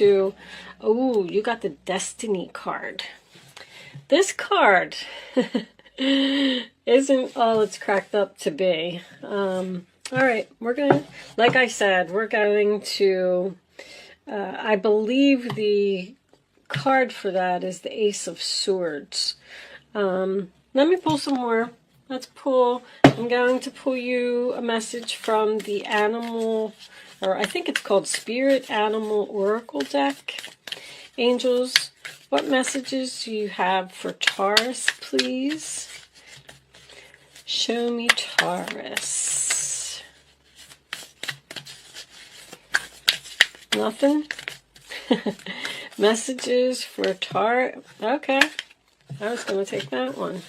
to, oh, you got the Destiny card. This card isn't all it's cracked up to be. All right, we're going to, like I said, we're going to, I believe the card for that is the Ace of Swords. Let me pull some more. Let's pull, I'm going to pull you a message from the animal, or I think it's called Spirit Animal Oracle deck. Angels, what messages do you have for Taurus, please? Show me Taurus. Nothing? Messages for Taurus. Okay. I was going to take that one.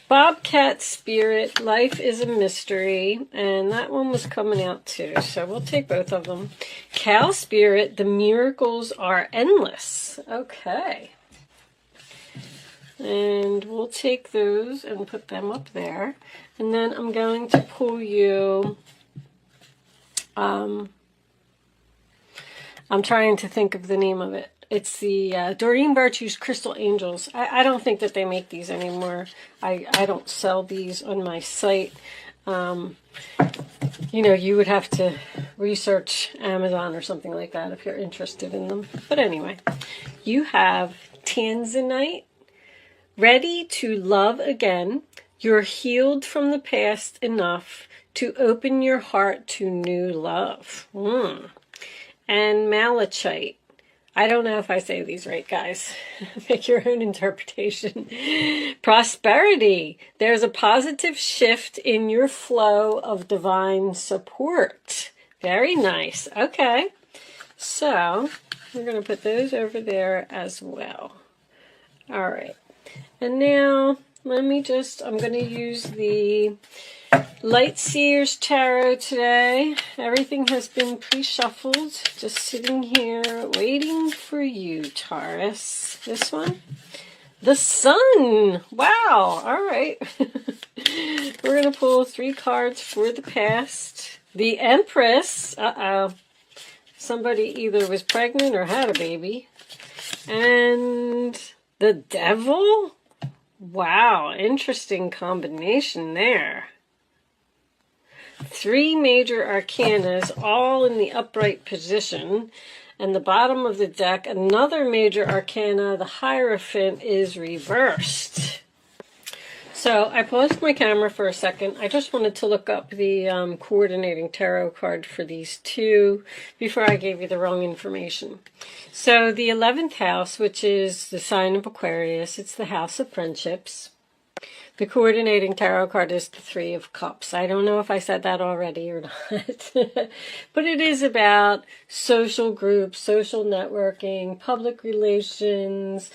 Bobcat Spirit, Life is a Mystery, and that one was coming out too, so we'll take both of them. Cow Spirit, The Miracles Are Endless. Okay. And we'll take those and put them up there. And then I'm going to pull you, I'm trying to think of the name of it. It's the Doreen Virtue's Crystal Angels. I don't think that they make these anymore. I don't sell these on my site. You know, you would have to research Amazon or something like that if you're interested in them. But anyway, you have Tanzanite, ready to love again. You're healed from the past enough to open your heart to new love. And Malachite. I don't know if I say these right, guys. Make your own interpretation. Prosperity. There's a positive shift in your flow of divine support. Very nice. Okay. So, we're going to put those over there as well. All right. And now, let me just, I'm going to use the Light Seers Tarot today. Everything has been pre-shuffled. Just sitting here waiting for you, Taurus. This one? The Sun! Wow! Alright. We're going to pull 3 cards for the past. The Empress. Uh-oh. Somebody either was pregnant or had a baby. And the Devil? Wow, interesting combination there. 3 major arcanas, all in the upright position. And the bottom of the deck, another major arcana, the Hierophant, is reversed. So I paused my camera for a second. I just wanted to look up the coordinating tarot card for these two before I gave you the wrong information. So the 11th house, which is the sign of Aquarius, it's the house of friendships. The coordinating tarot card is the 3 of Cups. I don't know if I said that already or not. But it is about social groups, social networking, public relations,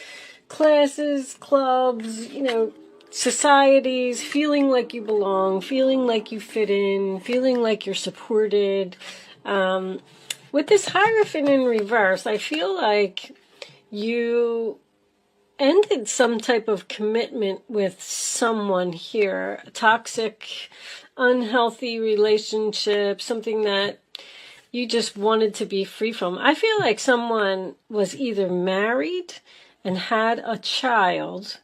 classes, clubs, you know, societies, feeling like you belong, feeling like you fit in, feeling like you're supported. With this Hierophant in reverse, I feel like you ended some type of commitment with someone here, a toxic, unhealthy relationship, something that you just wanted to be free from. I feel like someone was either married and had a child,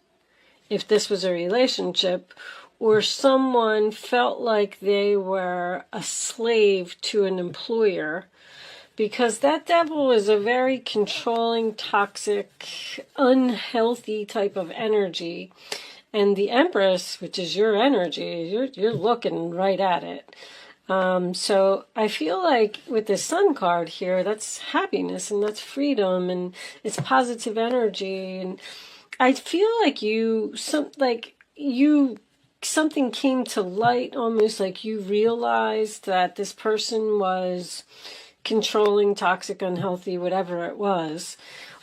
if this was a relationship, or someone felt like they were a slave to an employer. Because that Devil is a very controlling, toxic, unhealthy type of energy. And the Empress, which is your energy, you're looking right at it. So I feel like with the Sun card here, that's happiness and that's freedom and it's positive energy. And I feel like something came to light, almost like you realized that this person was controlling, toxic, unhealthy, whatever it was.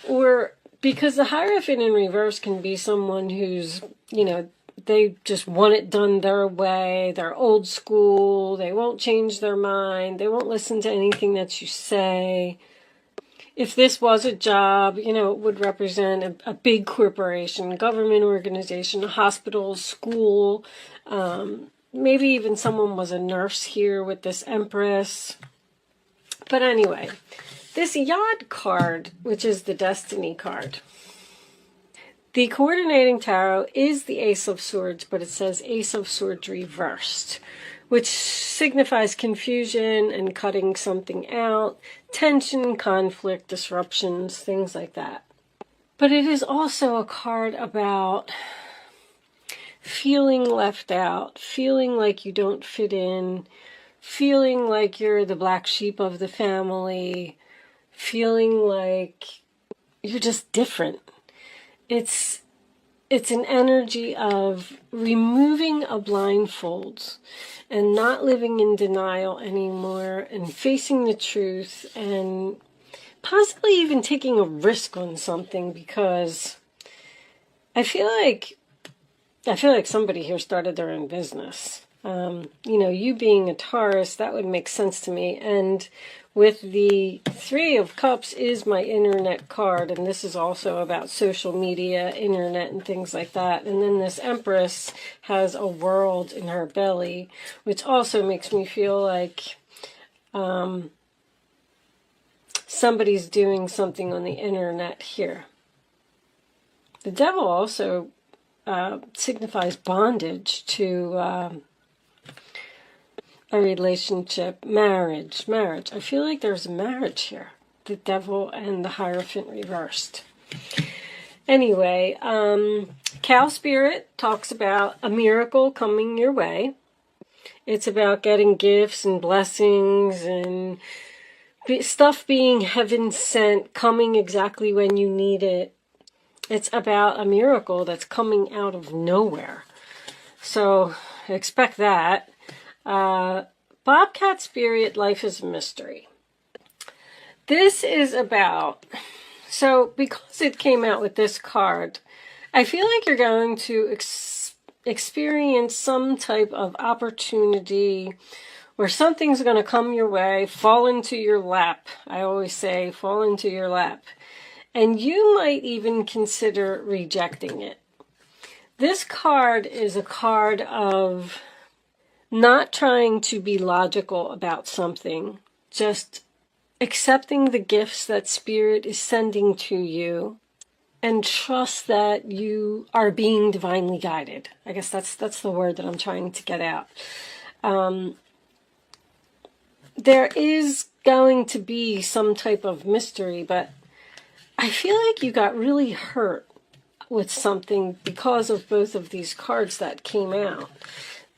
Or because the Hierophant in reverse can be someone who's, you know, they just want it done their way, they're old school, they won't change their mind, they won't listen to anything that you say. If this was a job, you know, it would represent a big corporation, government organization, a hospital, school, maybe even someone was a nurse here with this Empress. But anyway, This Yod card, which is the Destiny card. The coordinating tarot is the Ace of Swords, but it says Ace of Swords reversed, which signifies confusion and cutting something out, tension, conflict, disruptions, things like that. But it is also a card about feeling left out, feeling like you don't fit in, feeling like you're the black sheep of the family, feeling like you're just different. It's an energy of removing a blindfold and not living in denial anymore and facing the truth and possibly even taking a risk on something, because I feel like somebody here started their own business. You being a Taurus, that would make sense to me. And with the Three of Cups is my internet card, and this is also about social media, internet, and things like that. And then this Empress has a world in her belly, which also makes me feel like somebody's doing something on the internet here. The Devil also signifies bondage to a relationship, marriage. I feel like there's a marriage here. The Devil and the Hierophant reversed. Anyway, Cow Spirit talks about a miracle coming your way. It's about getting gifts and blessings and stuff being heaven sent, coming exactly when you need it. It's about a miracle that's coming out of nowhere. So expect that. Bobcat Spirit, Life is a Mystery. This is about, so because it came out with this card, I feel like you're going to experience some type of opportunity where something's going to come your way, fall into your lap. I always say fall into your lap. And you might even consider rejecting it. This card is a card of not trying to be logical about something, just accepting the gifts that Spirit is sending to you and trust that you are being divinely guided. I guess that's the word that I'm trying to get out. There is going to be some type of mystery, but I feel like you got really hurt with something because of both of these cards that came out.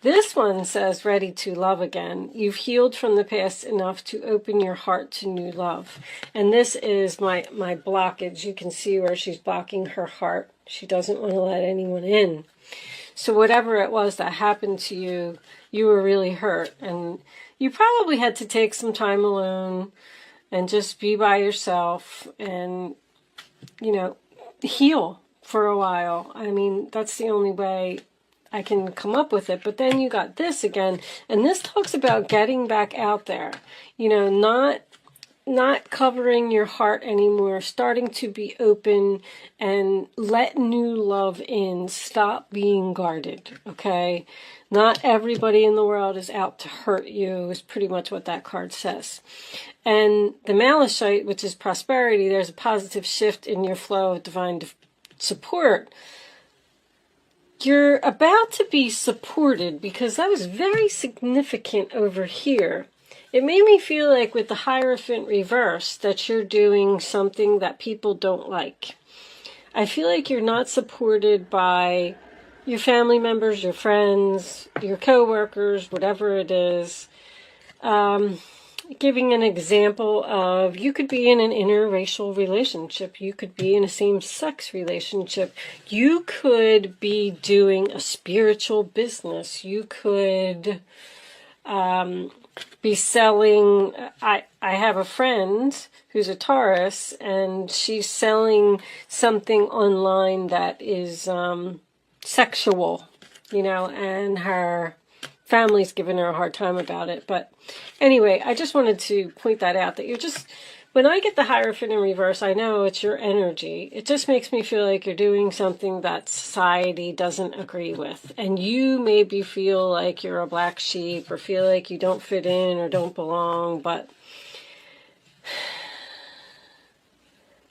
This one says, ready to love again. You've healed from the past enough to open your heart to new love. And this is my blockage. You can see where she's blocking her heart. She doesn't want to let anyone in. So whatever it was that happened to you, you were really hurt. And you probably had to take some time alone and just be by yourself and, heal for a while. I mean, that's the only way I can come up with it. But then you got this again, and this talks about getting back out there, not covering your heart anymore, starting to be open and let new love in. Stop being guarded, okay? Not everybody in the world is out to hurt you, is pretty much what that card says. And the Malachite, which is prosperity, there's a positive shift in your flow of divine support. You're about to be supported, because that was very significant over here. It made me feel like with the Hierophant reverse that you're doing something that people don't like. I feel like you're not supported by your family members, your friends, your co-workers, whatever it is. Giving an example of, you could be in an interracial relationship. You could be in a same-sex relationship. You could be doing a spiritual business. You could be selling. I have a friend who's a Taurus, and she's selling something online that is sexual, and her family's giving her a hard time about it. But anyway, I just wanted to point that out, that when I get the Hierophant in reverse, I know it's your energy. It just makes me feel like you're doing something that society doesn't agree with. And you maybe feel like you're a black sheep or feel like you don't fit in or don't belong, but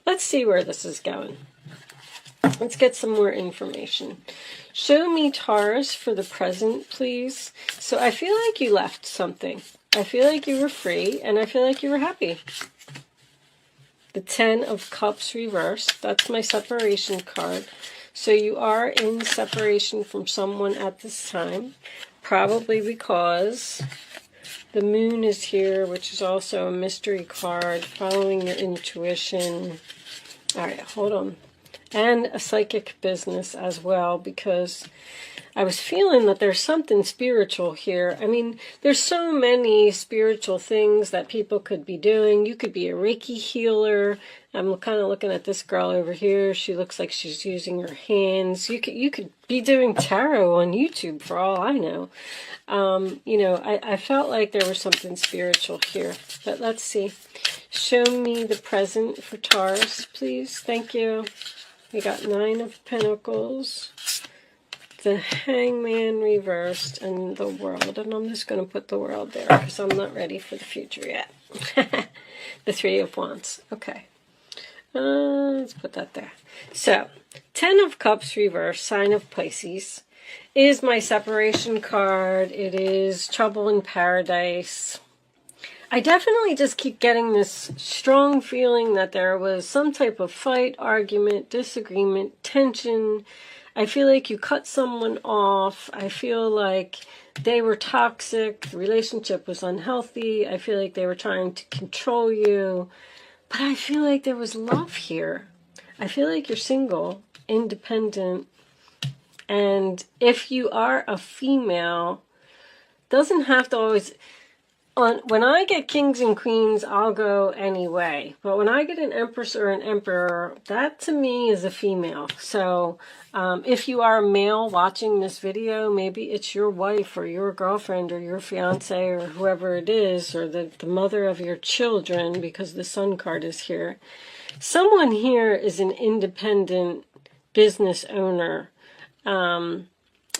let's see where this is going. Let's get some more information. Show me Taurus for the present, please. So I feel like you left something. I feel like you were free, and I feel like you were happy. The 10 of Cups reversed. That's my separation card. So you are in separation from someone at this time. Probably because the moon is here, which is also a mystery card. Following your intuition. All right, hold on. And a psychic business as well, because I was feeling that there's something spiritual here. I mean, there's so many spiritual things that people could be doing. You could be a Reiki healer. I'm kind of looking at this girl over here. She looks like she's using her hands. You could be doing tarot on YouTube for all I know. You know, I felt like there was something spiritual here. But let's see. Show me the present for Taurus, please. Thank you. We got 9 of Pentacles, the Hangman reversed, and the World. And I'm just going to put the World there because I'm not ready for the future yet. The 3 of Wands. Okay. Let's put that there. So, 10 of Cups reversed, sign of Pisces, is my separation card. It is trouble in paradise. I definitely just keep getting this strong feeling that there was some type of fight, argument, disagreement, tension. I feel like you cut someone off. I feel like they were toxic. The relationship was unhealthy. I feel like they were trying to control you. But I feel like there was love here. I feel like you're single, independent. And if you are a female, doesn't have to always... When I get kings and queens, I'll go anyway. But when I get an empress or an emperor, that to me is a female. So if you are a male watching this video, maybe it's your wife or your girlfriend or your fiance or whoever it is, or the mother of your children, because the Sun card is here. Someone here is an independent business owner,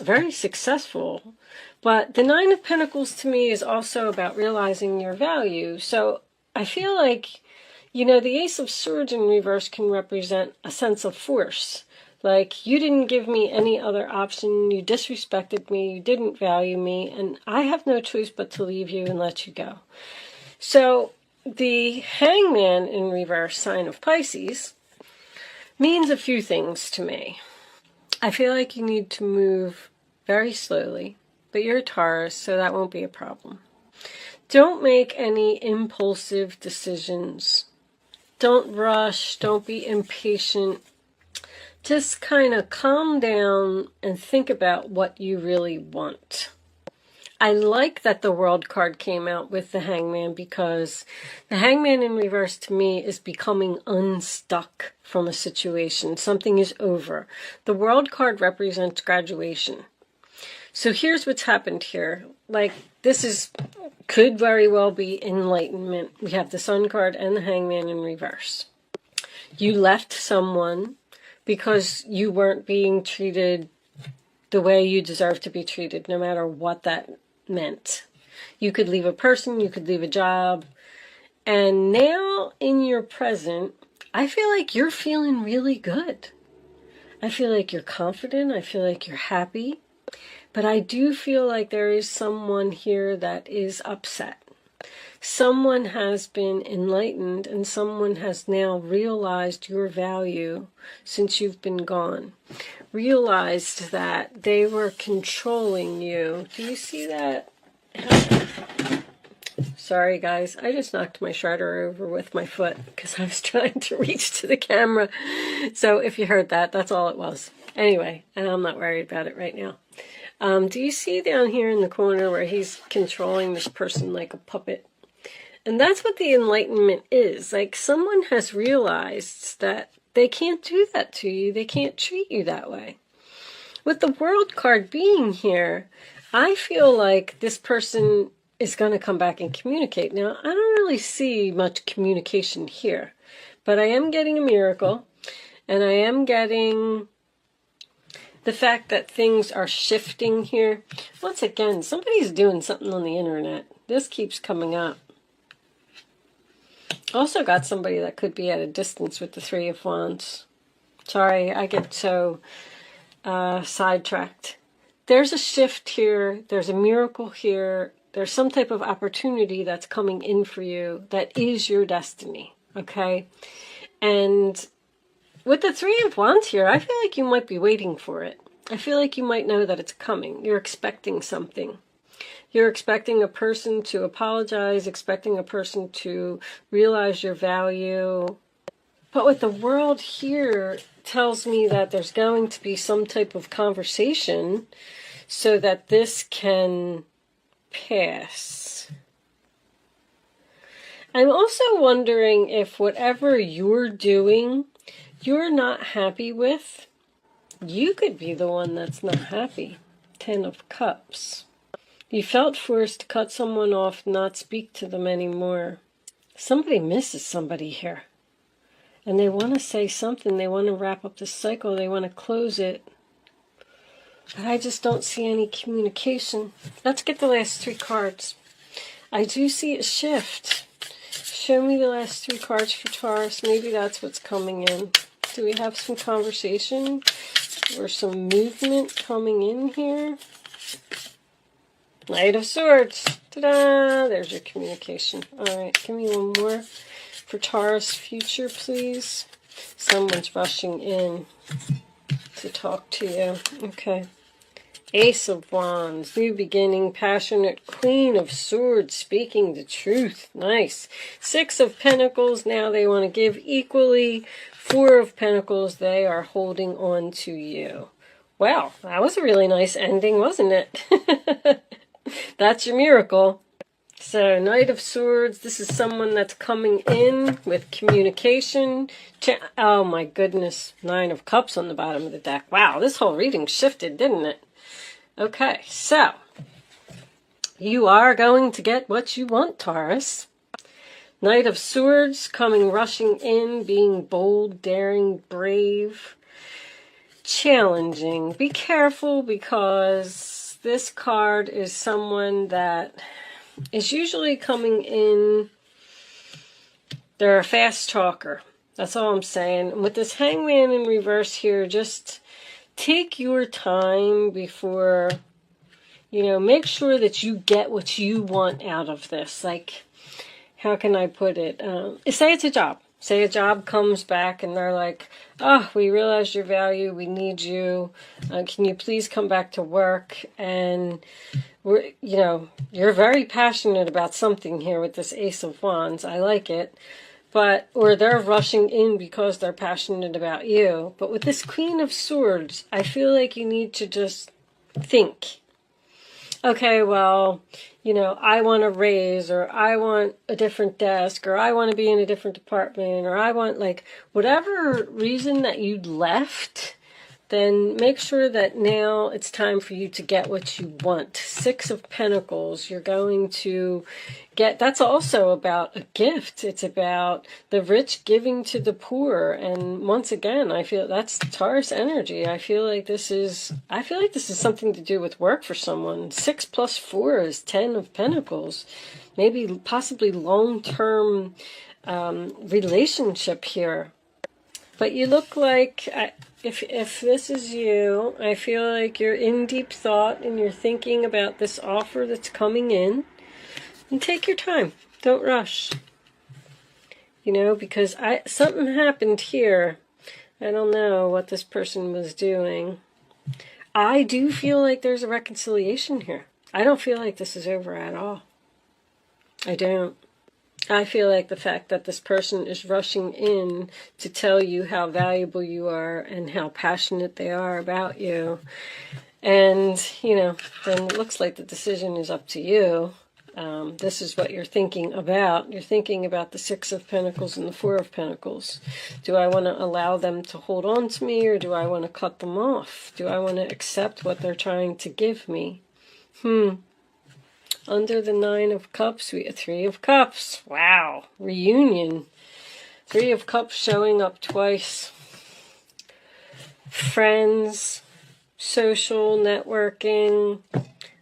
very successful. But the 9 of Pentacles to me is also about realizing your value. So I feel like, you know, the Ace of Swords in reverse can represent a sense of force. Like, you didn't give me any other option. You disrespected me. You didn't value me. And I have no choice but to leave you and let you go. So the Hangman in reverse, sign of Pisces, means a few things to me. I feel like you need to move very slowly. But you're a Taurus, so that won't be a problem. Don't make any impulsive decisions. Don't rush. Don't be impatient. Just kind of calm down and think about what you really want. I like that the World card came out with the Hangman, because the Hangman in reverse to me is becoming unstuck from a situation. Something is over. The World card represents graduation. So here's what's happened here. Like, this could very well be enlightenment. We have the Sun card and the Hangman in reverse. You left someone because you weren't being treated the way you deserve to be treated, no matter what that meant. You could leave a person, you could leave a job. And now in your present, I feel like you're feeling really good. I feel like you're confident. I feel like you're happy. But I do feel like there is someone here that is upset. Someone has been enlightened and someone has now realized your value since you've been gone. Realized that they were controlling you. Do you see that? Sorry guys, I just knocked my shredder over with my foot because I was trying to reach to the camera. So if you heard that, that's all it was. Anyway, and I'm not worried about it right now. Do you see down here in the corner where he's controlling this person like a puppet? And that's what the enlightenment is. Like, someone has realized that they can't do that to you. They can't treat you that way. With the World card being here, I feel like this person is going to come back and communicate. Now, I don't really see much communication here, but I am getting a miracle, and I am getting the fact that things are shifting here. Once again, somebody's doing something on the internet. This keeps coming up. Also got somebody that could be at a distance with the Three of Wands. Sorry, I get so sidetracked. There's a shift here. There's a miracle here. There's some type of opportunity that's coming in for you that is your destiny, okay? And with the Three of Wands here, I feel like you might be waiting for it. I feel like you might know that it's coming. You're expecting something. You're expecting a person to apologize, expecting a person to realize your value. But with the World here, tells me that there's going to be some type of conversation so that this can pass. I'm also wondering if whatever you're doing, you're not happy with, you could be the one that's not happy. 10 of Cups. You felt forced to cut someone off, not speak to them anymore. Somebody misses somebody here. And they want to say something. They want to wrap up this cycle. They want to close it. But I just don't see any communication. Let's get the last 3 cards. I do see a shift. Show me the last 3 cards for Taurus. Maybe that's what's coming in. Do we have some conversation or some movement coming in here? Knight of Swords. Ta-da! There's your communication. All right, give me one more for Taurus future, please. Someone's rushing in to talk to you. Okay. Ace of Wands, new beginning, passionate, Queen of Swords, speaking the truth. Nice. 6 of Pentacles, now they want to give equally. 4 of Pentacles, they are holding on to you. Wow, that was a really nice ending, wasn't it? That's your miracle. So, Knight of Swords, this is someone that's coming in with communication. Oh my goodness, 9 of Cups on the bottom of the deck. Wow, this whole reading shifted, didn't it? Okay, so, you are going to get what you want, Taurus. Knight of Swords, coming rushing in, being bold, daring, brave, challenging. Be careful because this card is someone that is usually coming in, they're a fast talker. That's all I'm saying. With this Hangman in reverse here, just take your time before, make sure that you get what you want out of this. Like, how can I put it? Say it's a job. Say a job comes back and they're like, oh, we realize your value. We need you. Can you please come back to work? And you're very passionate about something here with this Ace of Wands. I like it. Or they're rushing in because they're passionate about you. But with this Queen of Swords, I feel like you need to just think. Okay, well, I want a raise, or I want a different desk, or I want to be in a different department, or I want, whatever reason that you left, then make sure that now it's time for you to get what you want. 6 of Pentacles, you're going to get, that's also about a gift. It's about the rich giving to the poor. And once again, I feel that's Taurus energy. I feel like this is something to do with work for someone. 6 plus 4 is 10 of Pentacles. Maybe possibly long-term relationship here. But you look like, if this is you, I feel like you're in deep thought and you're thinking about this offer that's coming in. And take your time. Don't rush. Because something happened here. I don't know what this person was doing. I do feel like there's a reconciliation here. I don't feel like this is over at all. I don't. I feel like the fact that this person is rushing in to tell you how valuable you are and how passionate they are about you. And, then it looks like the decision is up to you. This is what you're thinking about. You're thinking about the 6 of Pentacles and the 4 of Pentacles. Do I want to allow them to hold on to me, or do I want to cut them off? Do I want to accept what they're trying to give me? Under the 9 of Cups, we have 3 of Cups. Wow. Reunion. 3 of Cups showing up twice. Friends. Social networking.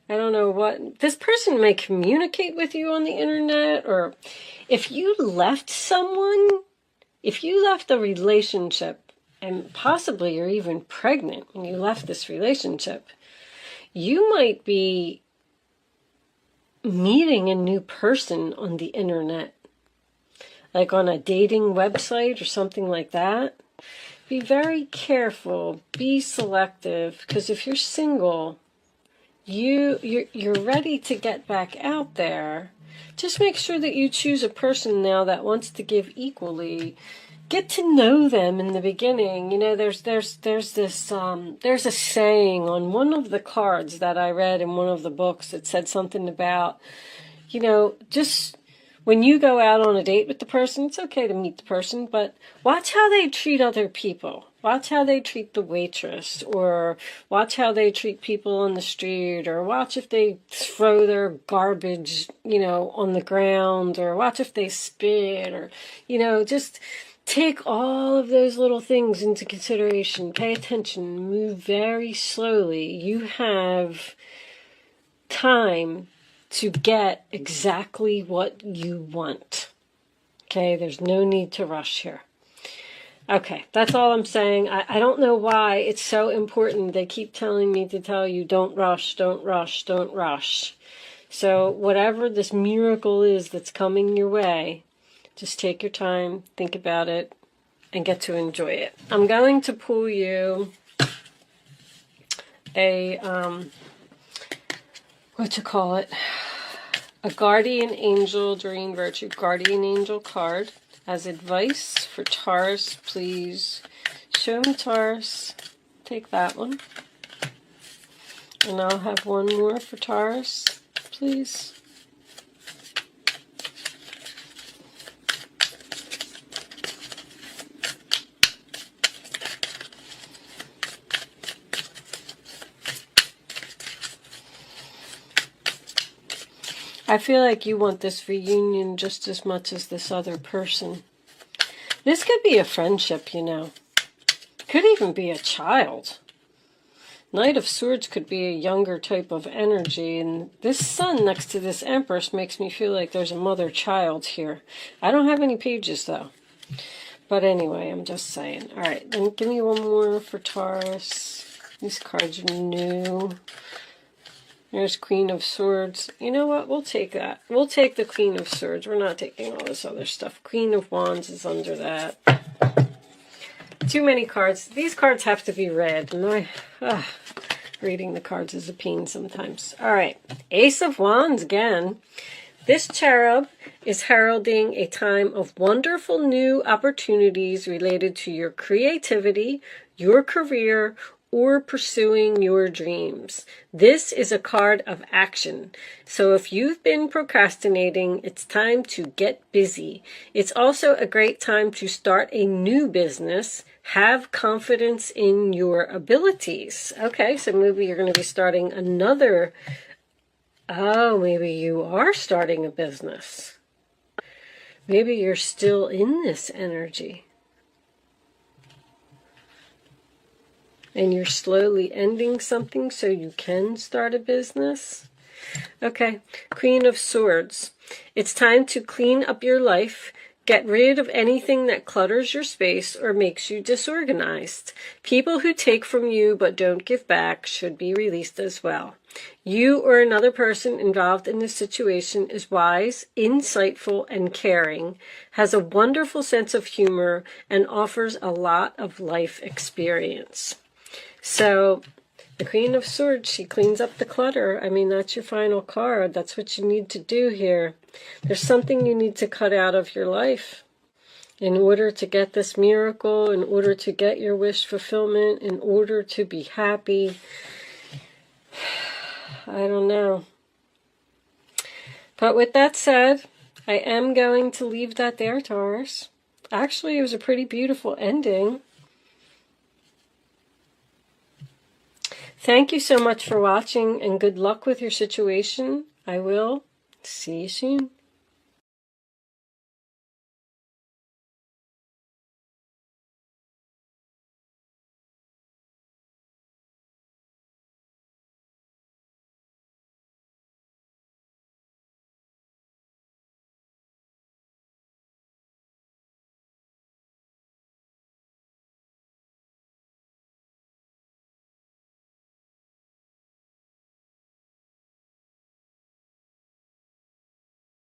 I don't know what. This person may communicate with you on the internet, or if you left someone, if you left a relationship, and possibly you're even pregnant when you left this relationship, you might be meeting a new person on the internet, like on a dating website or something like that. Be very careful, be selective, because if you're single, you're ready to get back out there. Just make sure that you choose a person now that wants to give equally. Get to know them in the beginning. You know, there's a saying on one of the cards that I read in one of the books that said something about, you know, just when you go out on a date with the person, it's okay to meet the person, but watch how they treat other people. Watch how they treat the waitress, or watch how they treat people on the street, or watch if they throw their garbage, you know, on the ground, or watch if they spit, or, you know, just take all of those little things into consideration. Pay attention, move very slowly. You have time to get exactly what you want. Okay, there's no need to rush here. Okay, that's all I'm saying. I don't know why it's so important. They keep telling me to tell you, don't rush, don't rush, don't rush. So whatever this miracle is that's coming your way, just take your time, think about it, and get to enjoy it. I'm going to pull you a, a guardian angel, Doreen Virtue guardian angel card as advice for Taurus. Please show me Taurus. Take that one. And I'll have one more for Taurus, please. I feel like you want this reunion just as much as this other person. This could be a friendship, you know. Could even be a child. Knight of Swords could be a younger type of energy, and this sun next to this Empress makes me feel like there's a mother-child here. I don't have any pages, though. But anyway, I'm just saying. All right, then give me one more for Taurus. These cards are new. There's Queen of Swords. You know what? We'll take that. We'll take the Queen of Swords. We're not taking all this other stuff. Queen of Wands is under that. Too many cards. These cards have to be read. And reading the cards is a pain sometimes. All right. Ace of Wands again. This cherub is heralding a time of wonderful new opportunities related to your creativity, your career, or pursuing your dreams. This is a card of action. So if you've been procrastinating, it's time to get busy. It's also a great time to start a new business. Have confidence in your abilities. Okay, so maybe you're going to be starting another. Oh, maybe you are starting a business. Maybe you're still in this energy. And you're slowly ending something so you can start a business. Okay, Queen of Swords. It's time to clean up your life. Get rid of anything that clutters your space or makes you disorganized. People who take from you but don't give back should be released as well. You or another person involved in this situation is wise, insightful, and caring, has a wonderful sense of humor, and offers a lot of life experience. So, the Queen of Swords, she cleans up the clutter. I mean, that's your final card. That's what you need to do here. There's something you need to cut out of your life in order to get this miracle, in order to get your wish fulfillment, in order to be happy. I don't know. But with that said, I am going to leave that there, Taurus. Actually, it was a pretty beautiful ending. Thank you so much for watching, and good luck with your situation. I will see you soon.